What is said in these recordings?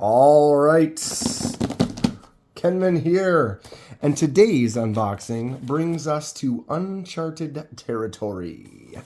All right, Kenman here, and today's unboxing brings us to uncharted territory.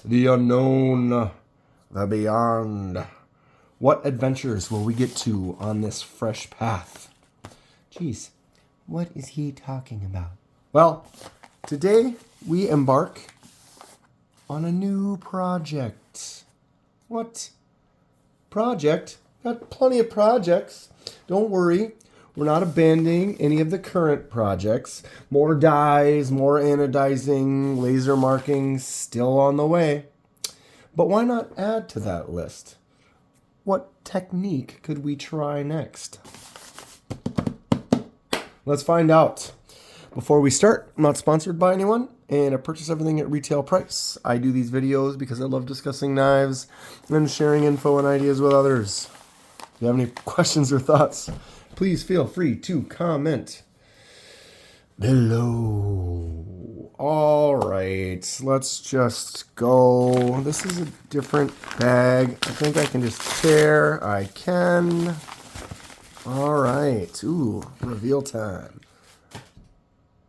The unknown, the beyond. What adventures will we get to on this fresh path? Geez, what is he talking about? Well, today we embark on a new project. What project? Got plenty of projects. Don't worry. We're not abandoning any of the current projects. More dyes, more anodizing, laser marking, still on the way. But why not add to that list? What technique could we try next? Let's find out. Before we start, I'm not sponsored by anyone, and I purchase everything at retail price. I do these videos because I love discussing knives and sharing info and ideas with others. If you have any questions or thoughts, please feel free to comment below. All right, let's just go. This is a different bag. I think I can just tear. I can. All right. Ooh, reveal time.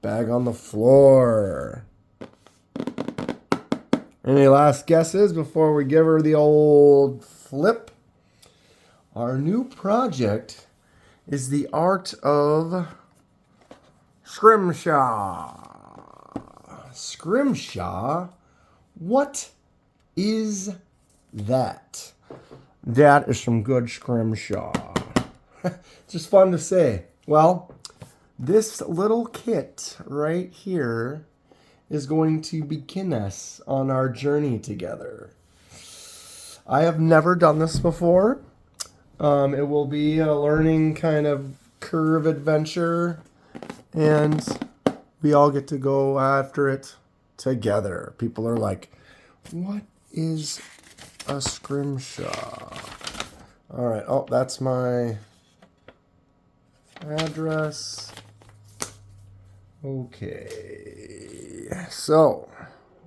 Bag on the floor. Any last guesses before we give her the old flip? Our new project is the art of Scrimshaw. Scrimshaw? What is that? That is some good Scrimshaw. Just fun to say. Well, this little kit right here is going to begin us on our journey together. I have never done this before. It will be a learning kind of curve adventure, and we all get to go after it together. People are like, what is a Scrimshaw? All right. Oh, that's my address. Okay. So,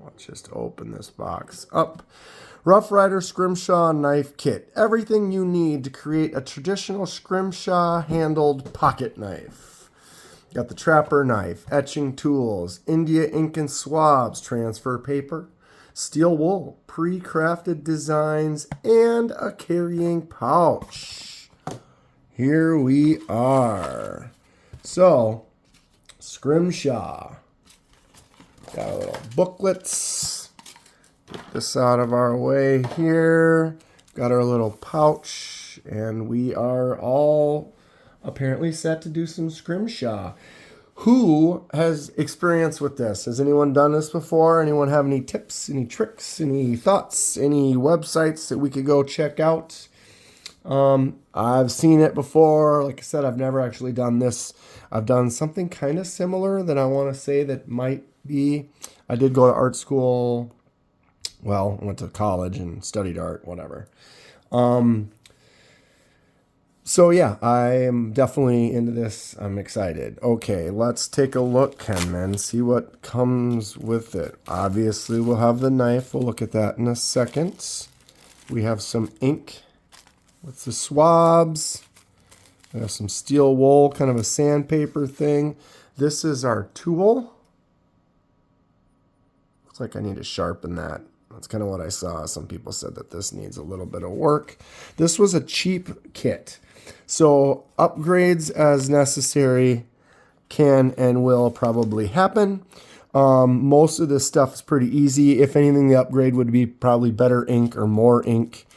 let's just open this box up. Rough Rider Scrimshaw Knife Kit. Everything you need to create a traditional Scrimshaw handled pocket knife. Got the trapper knife, etching tools, India ink and swabs, transfer paper, steel wool, pre-crafted designs, and a carrying pouch. Here we are. So, Scrimshaw. Got our little booklets. Get this out of our way here. Got our little pouch, and we are all apparently set to do some Scrimshaw. Who has experience with this? Has anyone done this before? Anyone have any tips, any tricks, any thoughts, any websites that we could go check out? I've seen it before. Like I said, I've never actually done this. I've done something kind of similar that I want to say that might be. I did go to art school. Well, I went to college and studied art, whatever. So yeah, I am definitely into this. I'm excited. Okay, let's take a look, Kenman, see what comes with it. Obviously, we'll have the knife. We'll look at that in a second. We have some ink with the swabs. We have some steel wool, kind of a sandpaper thing. This is our tool. Looks like I need to sharpen that. That's kind of what I saw. Some people said that this needs a little bit of work. This was a cheap kit. So upgrades as necessary can and will probably happen. Most of this stuff is pretty easy. If anything, the upgrade would be probably better ink or more ink.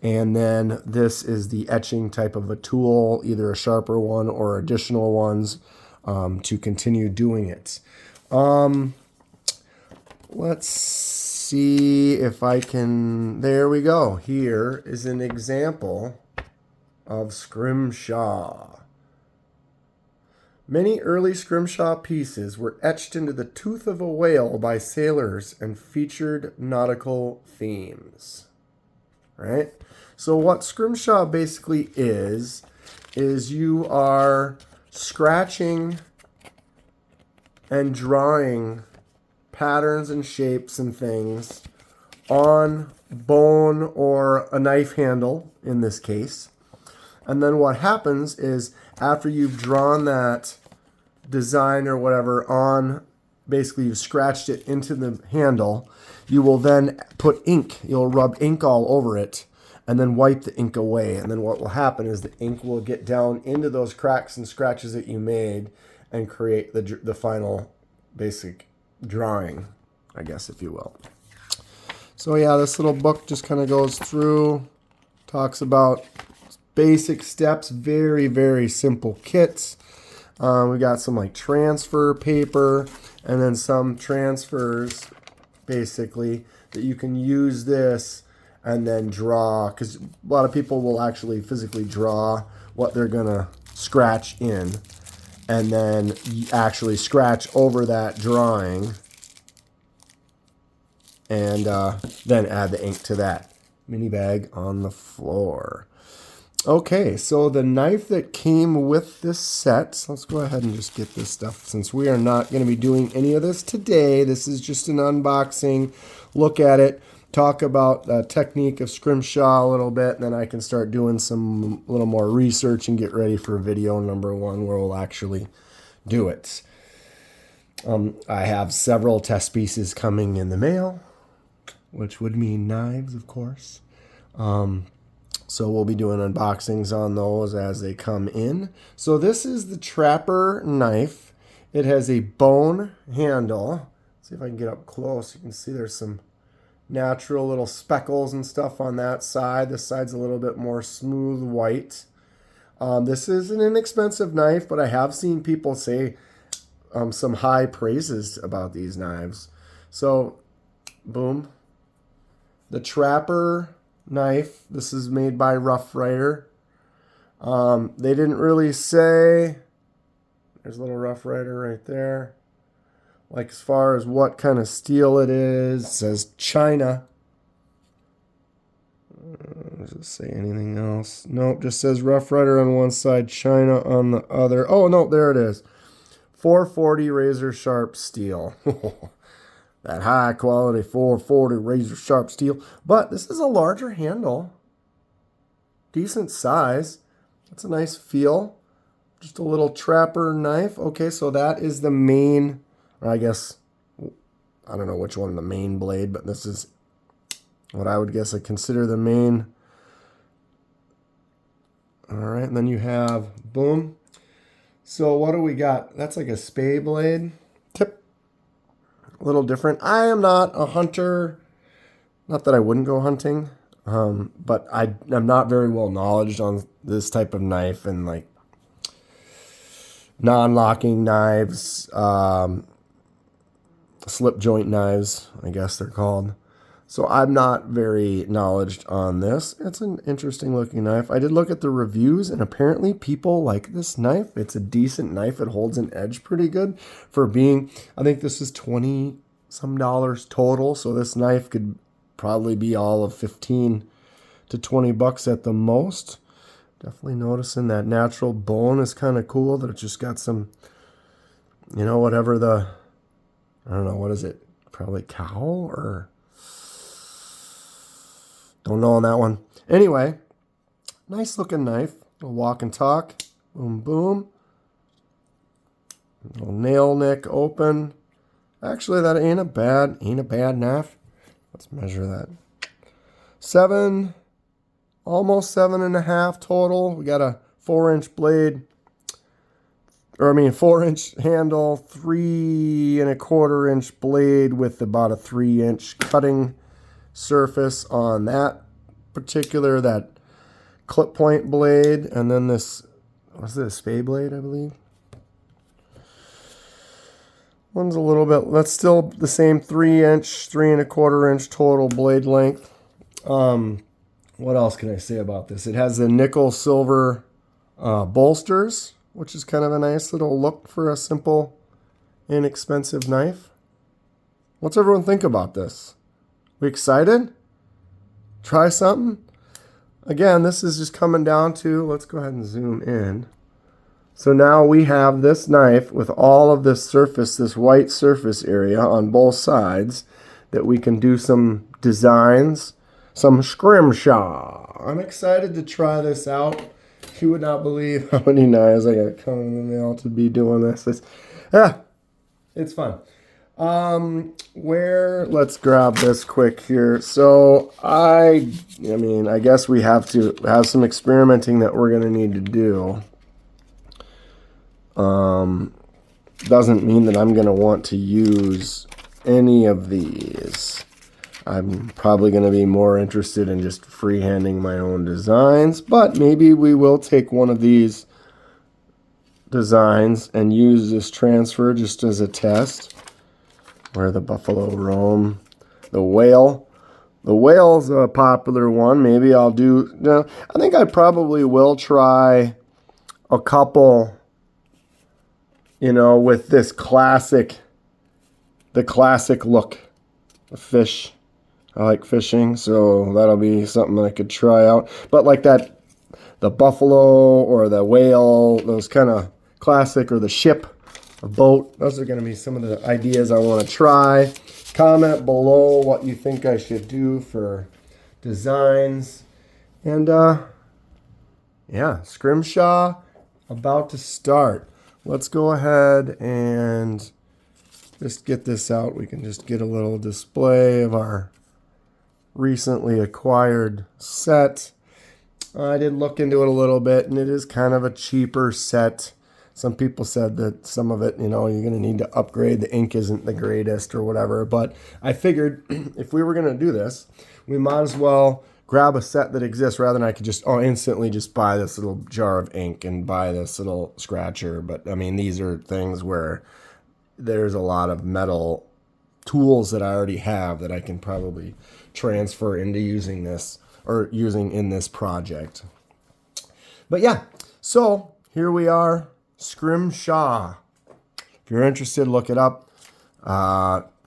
And then this is the etching type of a tool, either a sharper one or additional ones to continue doing it. Let's see if I can. There we go. Here is an example of Scrimshaw. Many early Scrimshaw pieces were etched into the tooth of a whale by sailors and featured nautical themes. Right? So what Scrimshaw basically is you are scratching and drawing patterns and shapes and things on bone or a knife handle in this case. And then what happens is after you've drawn that design or whatever on, basically you've scratched it into the handle, you will then put ink. You'll rub ink all over it and then wipe the ink away. And then what will happen is the ink will get down into those cracks and scratches that you made and create the final basic drawing, I guess, if you will. So yeah, this little book just kind of goes through, talks about basic steps, very, very simple kits. We got some like transfer paper and then some transfers basically that you can use this and then draw, because a lot of people will actually physically draw what they're gonna scratch in and then actually scratch over that drawing and then add the ink to that mini bag on the floor. Okay, so the knife that came with this set, so let's go ahead and just get this stuff, since we are not going to be doing any of this today. This is just an unboxing, look at it, talk about the technique of Scrimshaw a little bit, and then I can start doing some little more research and get ready for video number 1 where we'll actually do it. I have several test pieces coming in the mail, which would mean knives, of course. So we'll be doing unboxings on those as they come in. So this is the Trapper knife. It has a bone handle. Let's see if I can get up close. You can see there's some natural little speckles and stuff on that side. This side's a little bit more smooth white. This is an inexpensive knife, but I have seen people say some high praises about these knives. So, boom. The Trapper knife. This is made by Rough Rider. They didn't really say. There's a little Rough Rider right there. Like as far as what kind of steel it is. It says China. Does it say anything else? Nope, just says Rough Rider on one side, China on the other. Oh, no, there it is. 440 razor sharp steel. That high quality 440 razor sharp steel. But this is a larger handle. Decent size. That's a nice feel. Just a little Trapper knife. Okay, so that is the main, or I guess, I don't know which one the main blade, but this is what I would guess I consider the main. All right, and then you have, boom. So what do we got? That's like a spay blade. Tip. A little different. I am not a hunter. Not that I wouldn't go hunting, but I'm not very well knowledgeable on this type of knife and like non-locking knives, slip joint knives, I guess they're called. So I'm not very knowledgeable on this. It's an interesting looking knife. I did look at the reviews and apparently people like this knife. It's a decent knife. It holds an edge pretty good for being, I think this is $20 some total. So this knife could probably be all of 15 to 20 bucks at the most. Definitely noticing that natural bone is kind of cool, that it just got some, you know, whatever the, I don't know, what is it? Probably cow or don't know on that one. Anyway, nice looking knife. Little walk and talk. Boom, boom. Little nail nick open. Actually, that ain't a bad knife. Let's measure that. 7, almost 7.5 total. We got a 4-inch blade. 4-inch handle, 3.25-inch blade with about a 3-inch cutting surface on that particular, that clip point blade, and then this, what's this, spay blade, I believe. One's a little bit, that's still the same 3-inch, 3.25-inch total blade length. What else can I say about this? It has the nickel silver bolsters, which is kind of a nice little look for a simple, inexpensive knife. What's everyone think about this? We excited? Try something? Again, this is just coming down to, let's go ahead and zoom in. So now we have this knife with all of this surface, this white surface area on both sides, that we can do some designs, some Scrimshaw. I'm excited to try this out. You would not believe how many knives I got coming in the mail to be doing this. It's fun. Let's grab this quick here. So I mean, I guess we have to have some experimenting that we're going to need to do. Doesn't mean that I'm going to want to use any of these. I'm probably going to be more interested in just freehanding my own designs, but maybe we will take one of these designs and use this transfer just as a test. Where the buffalo roam, the whale. The whale's a popular one. Maybe I'll do, I think I probably will try a couple, with this the classic look of fish. I like fishing, so that'll be something I could try out. But like that, the buffalo or the whale, those kind of classic, or the ship, a boat, those are going to be some of the ideas I want to try. Comment below what you think I should do for designs. And yeah, Scrimshaw about to start. Let's go ahead and just get this out. We can just get a little display of our recently acquired set. I did look into it a little bit, and it is kind of a cheaper set. Some people said that some of it, you're going to need to upgrade. The ink isn't the greatest or whatever. But I figured if we were going to do this, we might as well grab a set that exists rather than I could just instantly just buy this little jar of ink and buy this little scratcher. But I mean, these are things where there's a lot of metal tools that I already have that I can probably transfer into using this or using in this project. But yeah, so here we are, Scrimshaw. If you're interested, look it up.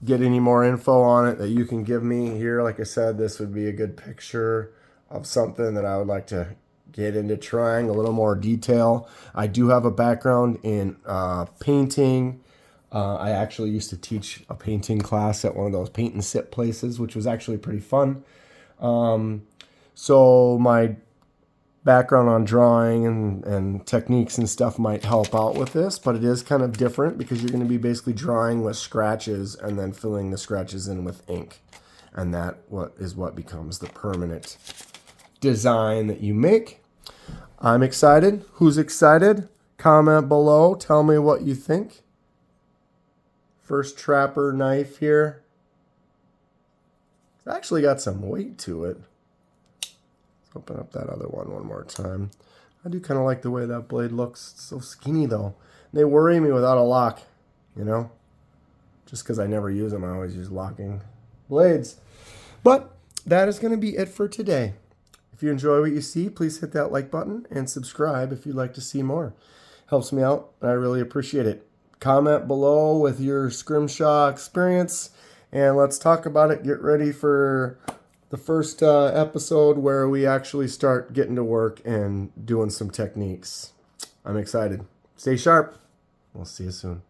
Get any more info on it that you can give me here. Like I said, this would be a good picture of something that I would like to get into trying a little more detail. I do have a background in painting. I actually used to teach a painting class at one of those paint and sip places, which was actually pretty fun. So my background on drawing and techniques and stuff might help out with this, but it is kind of different because you're going to be basically drawing with scratches and then filling the scratches in with ink. And that is what becomes the permanent design that you make. I'm excited. Who's excited? Comment below. Tell me what you think. First trapper knife here. It's actually got some weight to it. Let's open up that other one more time. I do kind of like the way that blade looks. It's so skinny though. They worry me without a lock, just because I never use them. I always use locking blades. But that is going to be it for today. If you enjoy what you see, please hit that like button and subscribe if you'd like to see more. Helps me out, and I really appreciate it. Comment below with your Scrimshaw experience, and let's talk about it. Get ready for the first episode where we actually start getting to work and doing some techniques. I'm excited. Stay sharp. We'll see you soon.